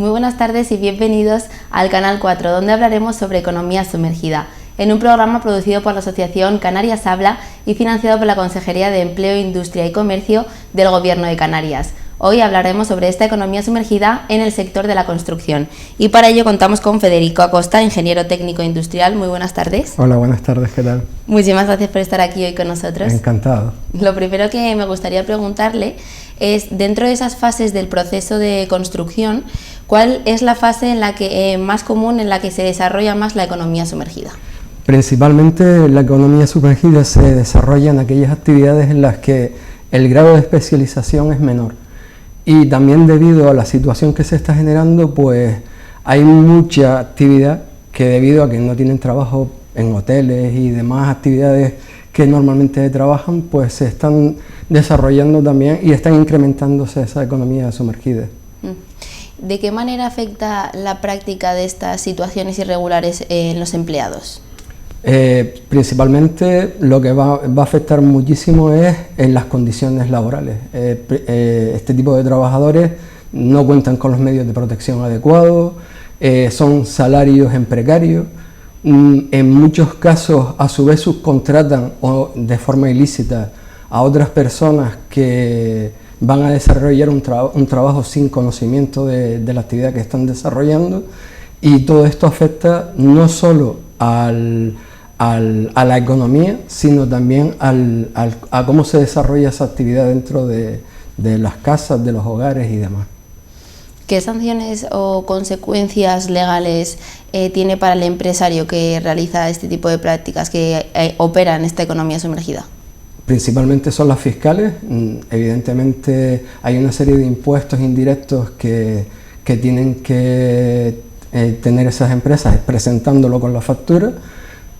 Muy buenas tardes y bienvenidos al Canal 4, donde hablaremos sobre economía sumergida, en un programa producido por la Asociación Canarias Habla y financiado por la Consejería de Empleo, Industria y Comercio del Gobierno de Canarias. Hoy hablaremos sobre esta economía sumergida en el sector de la construcción y para ello contamos con Federico Acosta, ingeniero técnico industrial. Muy buenas tardes. Hola, buenas tardes, ¿qué tal? Muchísimas gracias por estar aquí hoy con nosotros. Encantado. Lo primero que me gustaría preguntarle es, dentro de esas fases del proceso de construcción, ¿cuál es la fase en la que más común en la que se desarrolla más la economía sumergida? Principalmente la economía sumergida se desarrolla en aquellas actividades en las que el grado de especialización es menor. Y también debido a la situación que se está generando, pues hay mucha actividad que debido a que no tienen trabajo en hoteles y demás actividades que normalmente trabajan, pues se están desarrollando también y están incrementándose esa economía sumergida. ¿De qué manera afecta la práctica de estas situaciones irregulares en los empleados? Principalmente lo que va a afectar muchísimo es en las condiciones laborales. Este tipo de trabajadores no cuentan con los medios de protección adecuados, son salarios en precario, en muchos casos a su vez subcontratan o de forma ilícita a otras personas que van a desarrollar un trabajo sin conocimiento de la actividad que están desarrollando, y todo esto afecta no solo a la economía, sino también a cómo se desarrolla esa actividad dentro de las casas, de los hogares y demás. ¿Qué sanciones o consecuencias legales tiene para el empresario que realiza este tipo de prácticas, que opera en esta economía sumergida? Principalmente son las fiscales. Evidentemente hay una serie de impuestos indirectos que tienen que tener esas empresas presentándolo con la factura,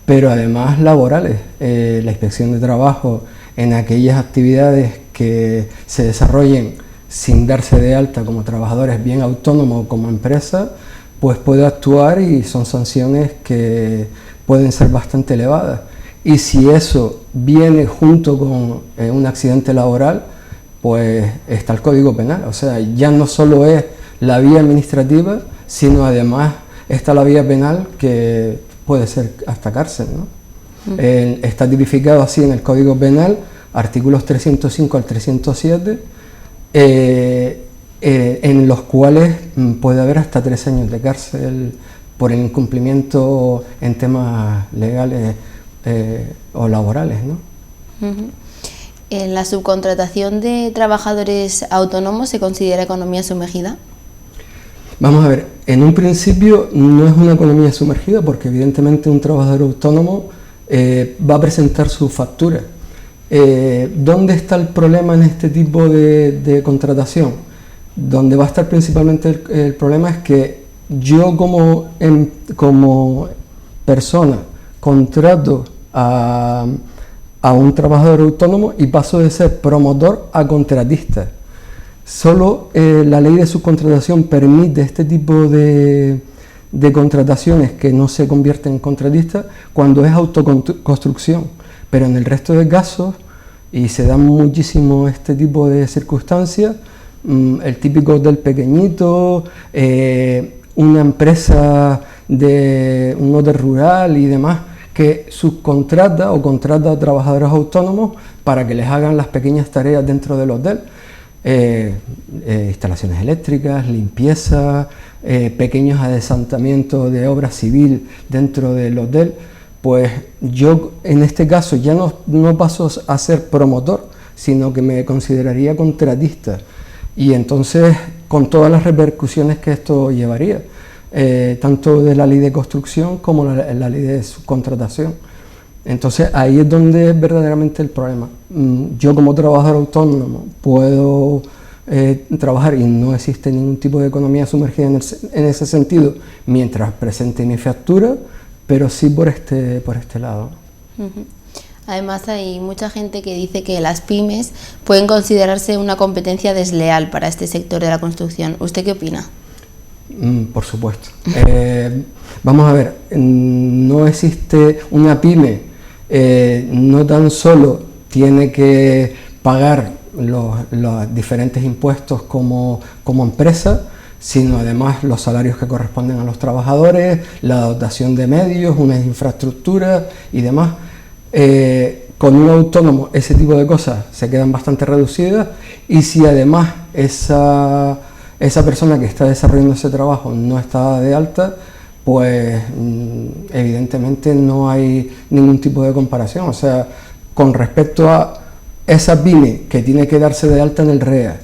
pero además laborales. La inspección de trabajo en aquellas actividades que se desarrollen sin darse de alta como trabajadores, bien autónomos o como empresa, pues puede actuar y son sanciones que pueden ser bastante elevadas. Y si eso viene junto con un accidente laboral, pues está el Código Penal. O sea, ya no solo es la vía administrativa, sino además está la vía penal, que puede ser hasta cárcel, ¿no? Está tipificado así en el Código Penal, artículos 305 al 307, en los cuales puede haber hasta 3 años de cárcel por el incumplimiento en temas legales o laborales, ¿no? ¿En la subcontratación de trabajadores autónomos se considera economía sumergida? Vamos a ver, en un principio no es una economía sumergida porque evidentemente un trabajador autónomo va a presentar su factura. ¿Dónde está el problema en este tipo de contratación? Donde va a estar principalmente el problema es que yo como persona contrato a un trabajador autónomo y paso de ser promotor a contratista. Solo la ley de subcontratación permite este tipo de contrataciones que no se convierten en contratistas cuando es autoconstrucción, pero en el resto de casos, y se dan muchísimo este tipo de circunstancias, el típico hotel pequeñito, una empresa de un hotel rural y demás, que subcontrata o contrata a trabajadores autónomos para que les hagan las pequeñas tareas dentro del hotel. Instalaciones eléctricas, limpieza, pequeños adesantamientos de obra civil dentro del hotel. Pues yo en este caso ya no paso a ser promotor, sino que me consideraría contratista, y entonces con todas las repercusiones que esto llevaría, tanto de la ley de construcción como la ley de subcontratación. Entonces ahí es donde es verdaderamente el problema. Yo como trabajador autónomo puedo trabajar y no existe ningún tipo de economía sumergida en ese sentido mientras presente mi factura, pero sí por este lado. Además hay mucha gente que dice que las pymes pueden considerarse una competencia desleal para este sector de la construcción. ¿Usted qué opina? Por supuesto. Vamos a ver, no existe una pyme, no tan solo tiene que pagar los diferentes impuestos como empresa, sino además los salarios que corresponden a los trabajadores, la dotación de medios, unas infraestructuras y demás. Con un autónomo ese tipo de cosas se quedan bastante reducidas, y si además esa persona que está desarrollando ese trabajo no está de alta, pues evidentemente no hay ningún tipo de comparación. O sea, con respecto a esa pyme que tiene que darse de alta en el REA,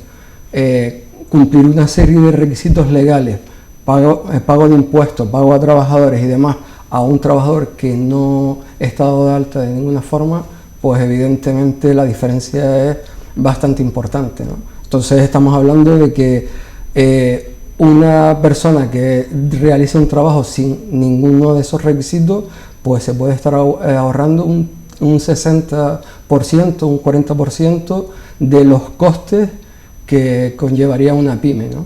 cumplir una serie de requisitos legales, pago de impuestos, pago a trabajadores y demás, a un trabajador que no está dado de alta de ninguna forma, pues evidentemente la diferencia es bastante importante, ¿no? Entonces estamos hablando de que una persona que realiza un trabajo sin ninguno de esos requisitos, pues se puede estar ahorrando un 60%, un 40% de los costes que conllevaría una pyme, ¿no?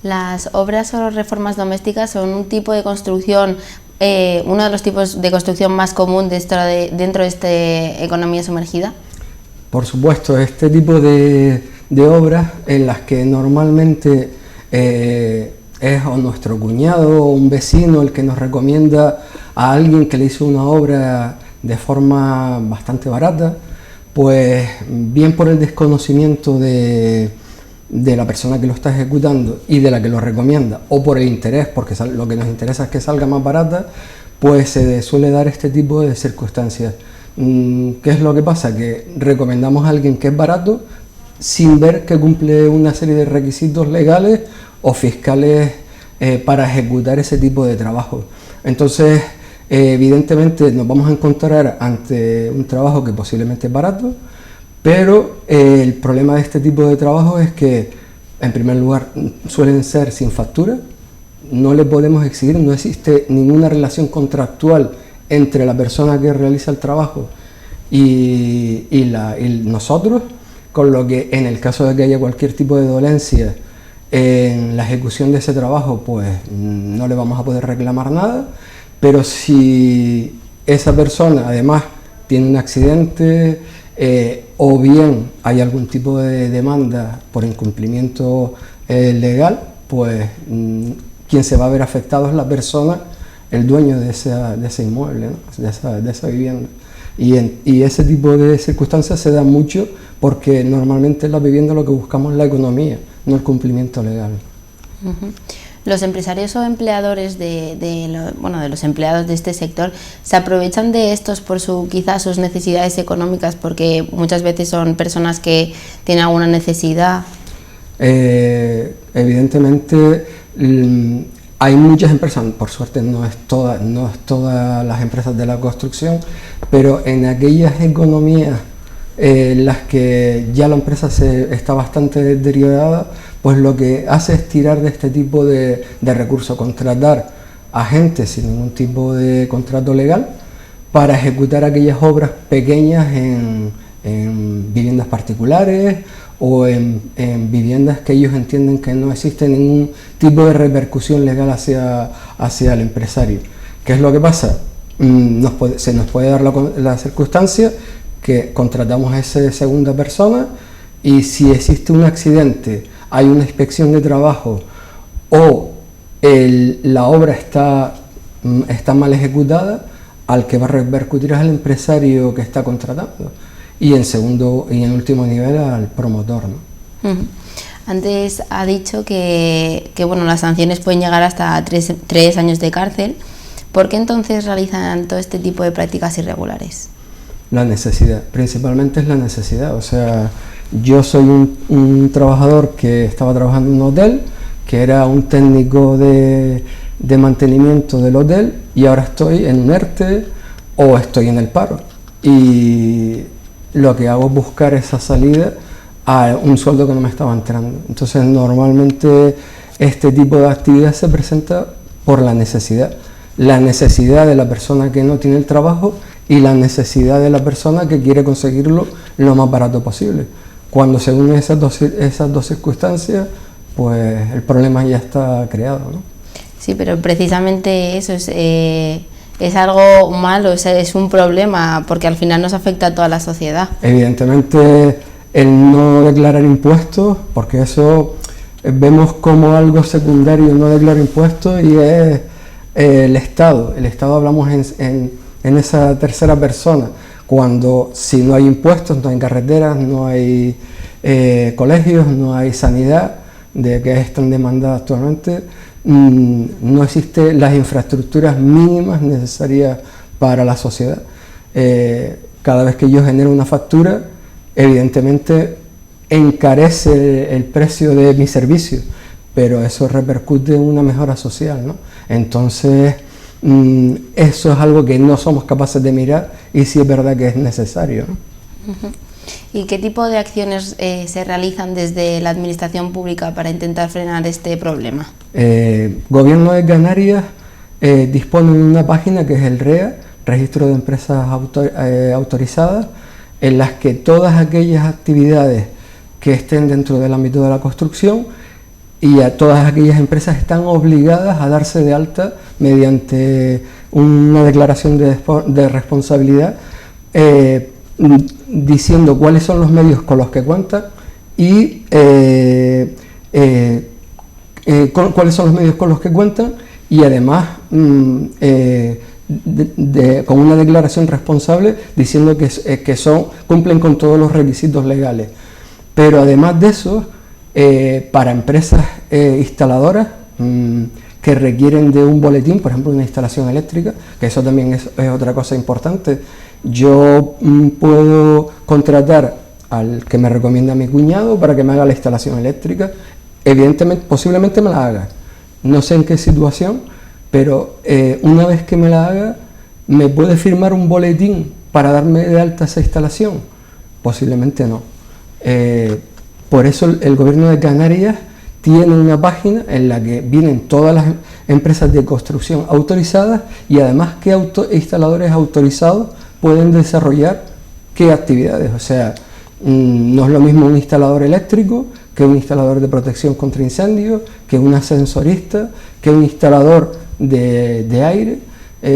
Las obras o reformas domésticas son un tipo de construcción, uno de los tipos de construcción más común dentro de esta economía sumergida. Por supuesto, este tipo de obras en las que normalmente es o nuestro cuñado o un vecino el que nos recomienda a alguien que le hizo una obra de forma bastante barata, pues bien por el desconocimiento de la persona que lo está ejecutando y de la que lo recomienda, o por el interés, porque lo que nos interesa es que salga más barata, pues se suele dar este tipo de circunstancias. ¿Qué es lo que pasa? Que recomendamos a alguien que es barato sin ver que cumple una serie de requisitos legales o fiscales para ejecutar ese tipo de trabajo. Entonces, evidentemente nos vamos a encontrar ante un trabajo que posiblemente es barato, pero el problema de este tipo de trabajo es que, en primer lugar, suelen ser sin factura, no le podemos exigir, no existe ninguna relación contractual entre la persona que realiza el trabajo y nosotros, con lo que en el caso de que haya cualquier tipo de dolencia en la ejecución de ese trabajo, pues no le vamos a poder reclamar nada. Pero si esa persona además tiene un accidente o bien hay algún tipo de demanda por incumplimiento legal, pues quien se va a ver afectado es la persona, el dueño de ese inmueble, ¿no? de esa vivienda. Y ese tipo de circunstancias se dan mucho porque normalmente en la vivienda lo que buscamos es la economía, no el cumplimiento legal. Los empresarios o empleadores de los empleados de este sector se aprovechan de estos por quizás sus necesidades económicas, porque muchas veces son personas que tienen alguna necesidad. Evidentemente hay muchas empresas, por suerte no es todas las empresas de la construcción, pero en aquellas economías en las que ya la empresa está bastante deteriorada, pues lo que hace es tirar de este tipo de recursos, contratar a gente sin ningún tipo de contrato legal para ejecutar aquellas obras pequeñas en viviendas particulares o en viviendas que ellos entienden que no existe ningún tipo de repercusión legal hacia el empresario. ¿Qué es lo que pasa? Se nos puede dar la circunstancia que contratamos a esa segunda persona y si existe un accidente, hay una inspección de trabajo o la obra está mal ejecutada, al que va a repercutir es al empresario que está contratando y en último nivel al promotor, ¿no? Antes ha dicho que las sanciones pueden llegar hasta 3 años de cárcel. ¿Por qué entonces realizan todo este tipo de prácticas irregulares? La necesidad, principalmente es la necesidad. O sea, yo soy un trabajador que estaba trabajando en un hotel, que era un técnico de mantenimiento del hotel, y ahora estoy en un ERTE o estoy en el paro. Y lo que hago es buscar esa salida a un sueldo que no me estaba entrando. Entonces, normalmente este tipo de actividad se presenta por la necesidad de la persona que no tiene el trabajo y la necesidad de la persona que quiere conseguirlo lo más barato posible. Cuando se unen esas dos circunstancias, pues el problema ya está creado, ¿no? Sí, pero precisamente eso es algo malo, es un problema, porque al final nos afecta a toda la sociedad. Evidentemente, el no declarar impuestos, porque eso vemos como algo secundario no declara impuestos y es el Estado. El Estado hablamos en esa tercera persona, cuando si no hay impuestos, no hay carreteras, no hay colegios, no hay sanidad, de que es tan demandada actualmente, no existen las infraestructuras mínimas necesarias para la sociedad. Cada vez que yo genero una factura, evidentemente encarece el precio de mi servicio, pero eso repercute en una mejora social, ¿no? Entonces, eso es algo que no somos capaces de mirar y sí es verdad que es necesario, ¿no? ¿Y qué tipo de acciones se realizan desde la administración pública para intentar frenar este problema? Gobierno de Canarias dispone de una página que es el REA, Registro de Empresas Autorizadas, en las que todas aquellas actividades que estén dentro del ámbito de la construcción y a todas aquellas empresas están obligadas a darse de alta mediante una declaración de responsabilidad, diciendo cuáles son los medios con los que cuentan y cuáles son los medios con los que cuentan y además con una declaración responsable diciendo que cumplen con todos los requisitos legales. Pero además de eso, para empresas instaladoras que requieren de un boletín, por ejemplo una instalación eléctrica, que eso también es otra cosa importante, yo puedo contratar al que me recomienda mi cuñado para que me haga la instalación eléctrica. Evidentemente, posiblemente me la haga, no sé en qué situación, pero una vez que me la haga, ¿me puede firmar un boletín para darme de alta esa instalación? Posiblemente no. Por eso el Gobierno de Canarias tiene una página en la que vienen todas las empresas de construcción autorizadas y además qué instaladores autorizados pueden desarrollar qué actividades. O sea, no es lo mismo un instalador eléctrico que un instalador de protección contra incendios, que un ascensorista, que un instalador de aire.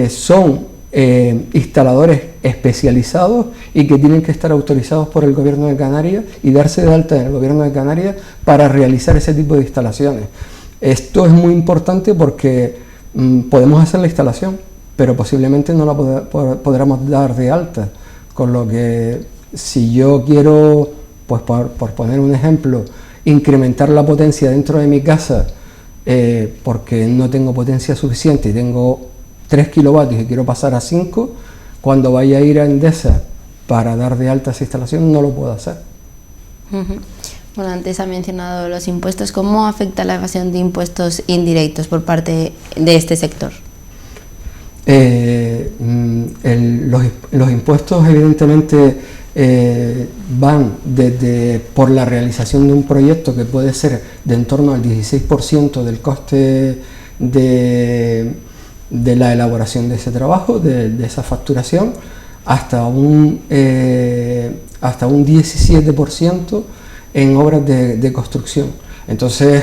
Son instaladores especializados y que tienen que estar autorizados por el Gobierno de Canarias y darse de alta en el Gobierno de Canarias para realizar ese tipo de instalaciones. Esto es muy importante porque podemos hacer la instalación, pero posiblemente no la podremos dar de alta, con lo que si yo quiero, pues por poner un ejemplo, incrementar la potencia dentro de mi casa porque no tengo potencia suficiente y tengo 3 kilovatios y quiero pasar a 5, cuando vaya a ir a Endesa para dar de alta esa instalación no lo puedo hacer. Bueno, antes ha mencionado los impuestos. ¿Cómo afecta la evasión de impuestos indirectos por parte de este sector? Los impuestos evidentemente van por la realización de un proyecto que puede ser de en torno al 16% del coste de la elaboración de ese trabajo, de esa facturación, hasta un 17% en obras de construcción. Entonces,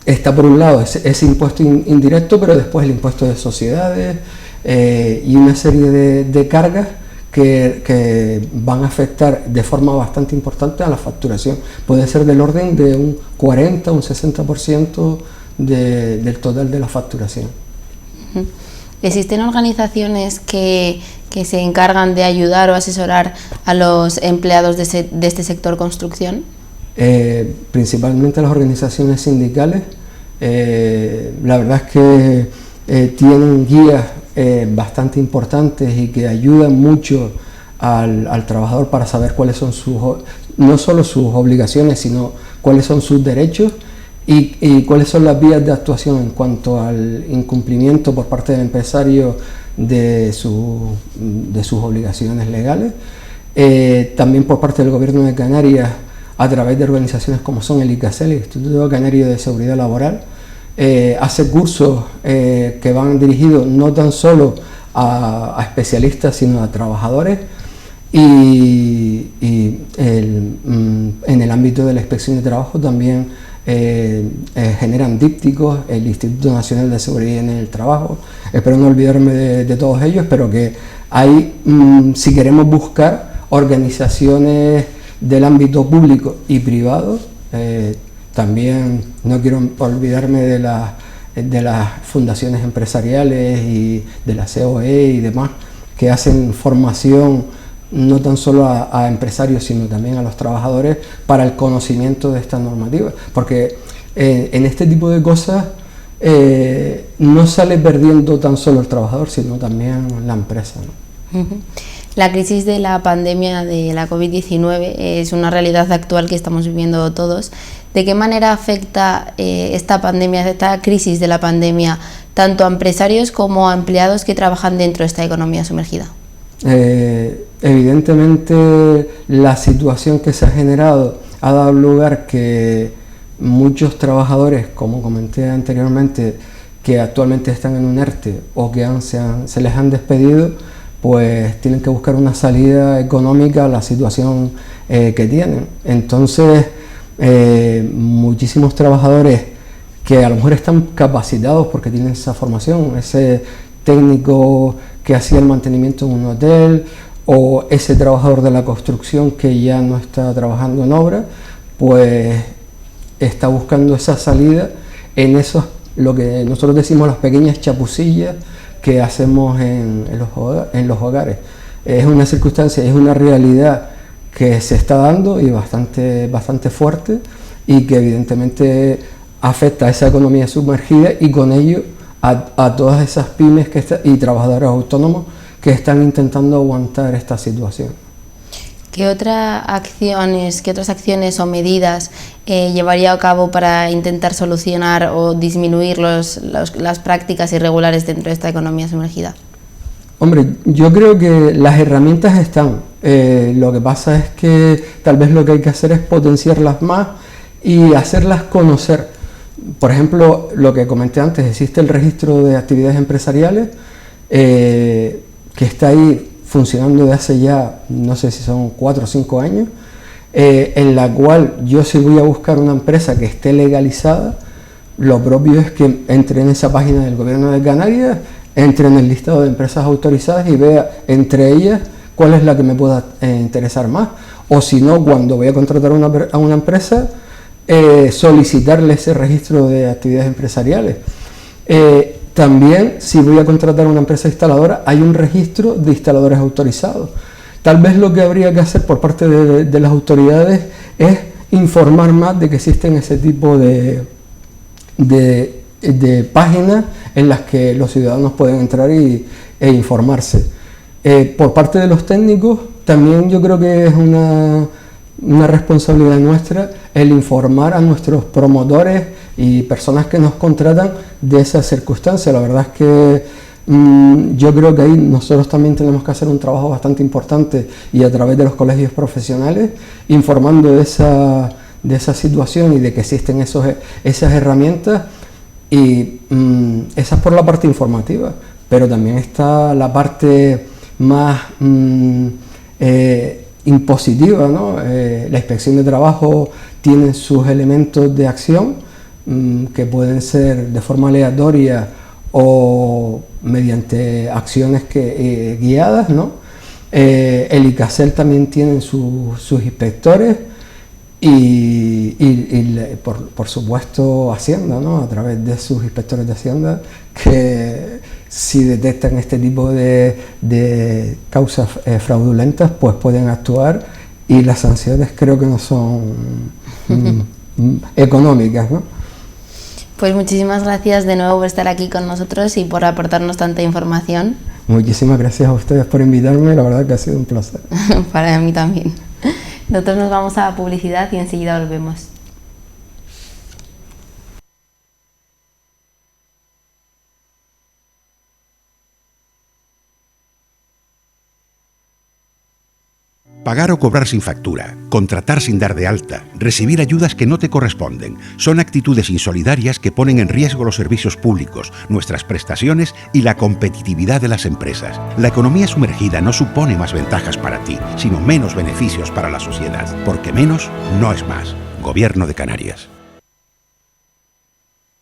está por un lado ese impuesto indirecto, pero después el impuesto de sociedades y una serie de cargas que van a afectar de forma bastante importante a la facturación. Puede ser del orden de un 40 o un 60% del total de la facturación. ¿Existen organizaciones que se encargan de ayudar o asesorar a los empleados de este sector construcción? Principalmente las organizaciones sindicales. La verdad es que tienen guías bastante importantes y que ayudan mucho al trabajador para saber cuáles son no solo sus obligaciones, sino cuáles son sus derechos y cuáles son las vías de actuación en cuanto al incumplimiento por parte del empresario de sus obligaciones legales. También por parte del Gobierno de Canarias, a través de organizaciones como son el ICASEL, el Instituto Canario de Seguridad Laboral, hace cursos que van dirigidos no tan solo a especialistas, sino a trabajadores, y en el ámbito de la inspección de trabajo también generan dípticos, el Instituto Nacional de Seguridad en el Trabajo. Espero no olvidarme de todos ellos, pero que hay, si queremos buscar organizaciones del ámbito público y privado También no quiero olvidarme de las fundaciones empresariales y de la COE y demás, que hacen formación no tan solo a empresarios, sino también a los trabajadores para el conocimiento de esta normativa. Porque en este tipo de cosas no sale perdiendo tan solo el trabajador, sino también la empresa, ¿no? Uh-huh. La crisis de la pandemia de la COVID-19 es una realidad actual que estamos viviendo todos. ¿De qué manera afecta esta pandemia, esta crisis de la pandemia, tanto a empresarios como a empleados que trabajan dentro de esta economía sumergida? Evidentemente la situación que se ha generado ha dado lugar que muchos trabajadores, como comenté anteriormente, que actualmente están en un ERTE o que se les han despedido, pues tienen que buscar una salida económica a la situación que tienen. Entonces, muchísimos trabajadores que a lo mejor están capacitados porque tienen esa formación, ese técnico que hacía el mantenimiento en un hotel o ese trabajador de la construcción que ya no está trabajando en obra, pues está buscando esa salida en esos, lo que nosotros decimos, las pequeñas chapucillas que hacemos en los hogares. Es una circunstancia, es una realidad que se está dando y bastante fuerte, y que evidentemente afecta a esa economía sumergida y con ello a todas esas pymes y trabajadores autónomos que están intentando aguantar esta situación. ¿Qué otras acciones o medidas llevaría a cabo para intentar solucionar o disminuir las prácticas irregulares dentro de esta economía sumergida? Hombre, yo creo que las herramientas están. Lo que pasa es que tal vez lo que hay que hacer es potenciarlas más y hacerlas conocer. Por ejemplo, lo que comenté antes, existe el registro de actividades empresariales que está ahí funcionando de hace ya, no sé si son 4 o 5 años, en la cual yo, si voy a buscar una empresa que esté legalizada, lo propio es que entre en esa página del Gobierno de Canarias, entre en el listado de empresas autorizadas y vea entre ellas cuál es la que me pueda interesar más. O si no, cuando voy a contratar a una empresa, solicitarle ese registro de actividades empresariales. También, si voy a contratar a una empresa instaladora, hay un registro de instaladores autorizados. Tal vez lo que habría que hacer por parte de las autoridades es informar más de que existen ese tipo de páginas en las que los ciudadanos pueden entrar e informarse. Por parte de los técnicos, también yo creo que es una responsabilidad nuestra el informar a nuestros promotores y personas que nos contratan de esa circunstancia. La verdad es que yo creo que ahí nosotros también tenemos que hacer un trabajo bastante importante, y a través de los colegios profesionales, informando de esa situación y de que existen esas herramientas, y esa es por la parte informativa, pero también está la parte más impositiva, ¿no? La inspección de trabajo tiene sus elementos de acción que pueden ser de forma aleatoria o mediante acciones guiadas, ¿no? El ICASEL también tiene sus inspectores y por supuesto Hacienda, ¿no? A través de sus inspectores de Hacienda, que si detectan este tipo de causas fraudulentas, pues pueden actuar, y las sanciones creo que no son económicas, ¿no? Pues muchísimas gracias de nuevo por estar aquí con nosotros y por aportarnos tanta información. Muchísimas gracias a ustedes por invitarme, la verdad que ha sido un placer. Para mí también. Nosotros nos vamos a publicidad y enseguida volvemos. Pagar o cobrar sin factura, contratar sin dar de alta, recibir ayudas que no te corresponden, son actitudes insolidarias que ponen en riesgo los servicios públicos, nuestras prestaciones y la competitividad de las empresas. La economía sumergida no supone más ventajas para ti, sino menos beneficios para la sociedad, porque menos no es más. Gobierno de Canarias.